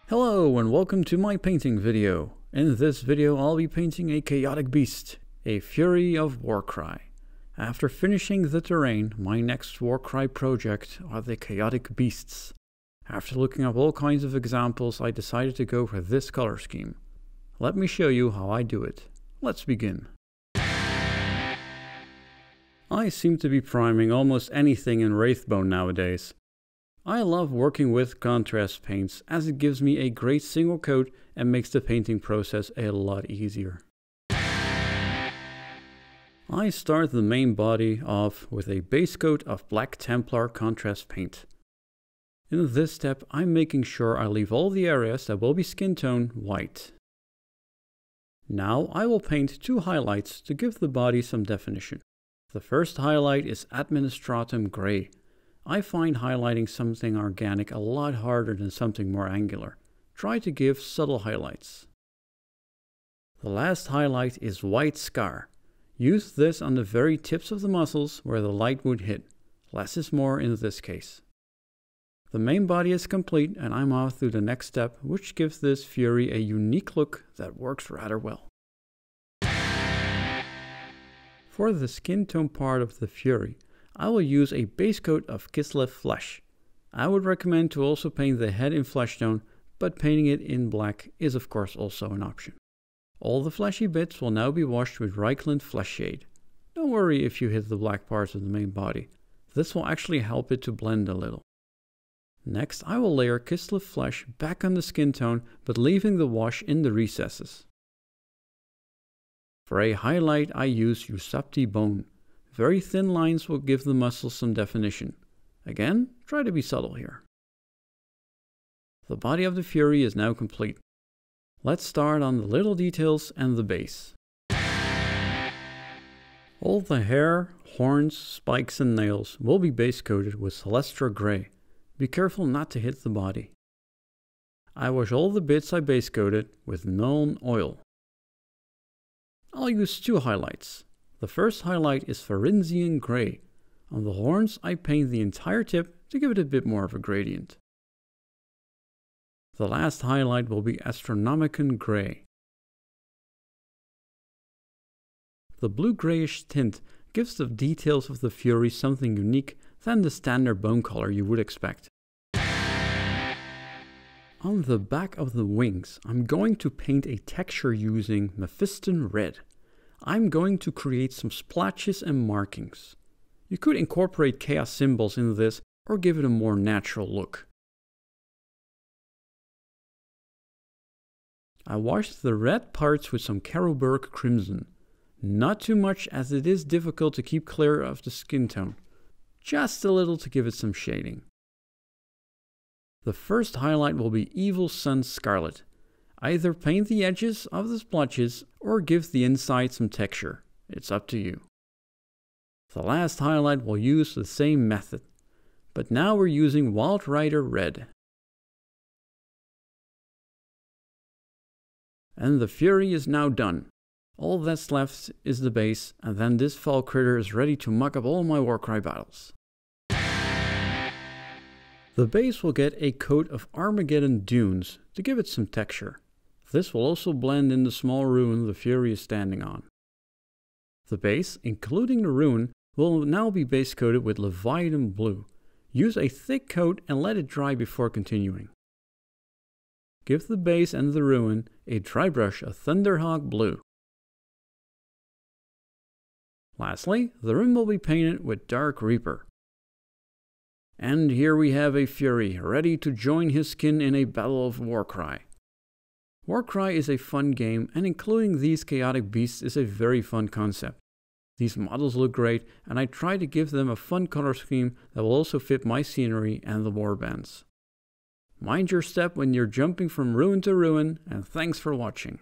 Hello and welcome to my painting video. In this video I'll be painting a chaotic beast, a Fury of Warcry. After finishing the terrain, my next Warcry project are the chaotic beasts. After looking up all kinds of examples, I decided to go for this color scheme. Let me show you how I do it. Let's begin. I seem to be priming almost anything in Wraithbone nowadays. I love working with contrast paints as it gives me a great single coat and makes the painting process a lot easier. I start the main body off with a base coat of black Templar contrast paint. In this step I'm making sure I leave all the areas that will be skin tone white. Now I will paint two highlights to give the body some definition. The first highlight is Administratum Grey. I find highlighting something organic a lot harder than something more angular. Try to give subtle highlights. The last highlight is White Scar. Use this on the very tips of the muscles where the light would hit. Less is more in this case. The main body is complete and I'm off to the next step, which gives this Fury a unique look that works rather well. For the skin tone part of the Fury, I will use a base coat of Kislev Flesh. I would recommend to also paint the head in flesh tone, but painting it in black is of course also an option. All the fleshy bits will now be washed with Reikland Fleshshade. Don't worry if you hit the black parts of the main body. This will actually help it to blend a little. Next I will layer Kislev Flesh back on the skin tone, but leaving the wash in the recesses. For a highlight I use Ushabti Bone. Very thin lines will give the muscles some definition. Again, try to be subtle here. The body of the Fury is now complete. Let's start on the little details and the base. All the hair, horns, spikes and nails will be base coated with Celestra Grey. Be careful not to hit the body. I wash all the bits I base coated with Nuln Oil. I'll use two highlights. The first highlight is Fenrisian Grey. On the horns I paint the entire tip to give it a bit more of a gradient. The last highlight will be Astronomican Grey. The blue-grayish tint gives the details of the Fury something unique than the standard bone color you would expect. On the back of the wings I'm going to paint a texture using Mephiston Red. I'm going to create some splotches and markings. You could incorporate chaos symbols in this or give it a more natural look. I washed the red parts with some Carroburg Crimson. Not too much as it is difficult to keep clear of the skin tone. Just a little to give it some shading. The first highlight will be Evil Sunz Scarlet. Either paint the edges of the splotches or give the inside some texture. It's up to you. The last highlight will use the same method, but now we're using Wild Rider Red. And the Fury is now done. All that's left is the base, and then this foul critter is ready to muck up all my Warcry battles. The base will get a coat of Armageddon Dunes to give it some texture. This will also blend in the small ruin the Fury is standing on. The base, including the ruin, will now be base coated with Leviadon Blue. Use a thick coat and let it dry before continuing. Give the base and the ruin a dry brush of Thunderhawk Blue. Lastly, the rim will be painted with Dark Reaper. And here we have a Fury ready to join his kin in a battle of Warcry. Warcry is a fun game, and including these chaotic beasts is a very fun concept. These models look great, and I try to give them a fun color scheme that will also fit my scenery and the warbands. Mind your step when you're jumping from ruin to ruin, and thanks for watching.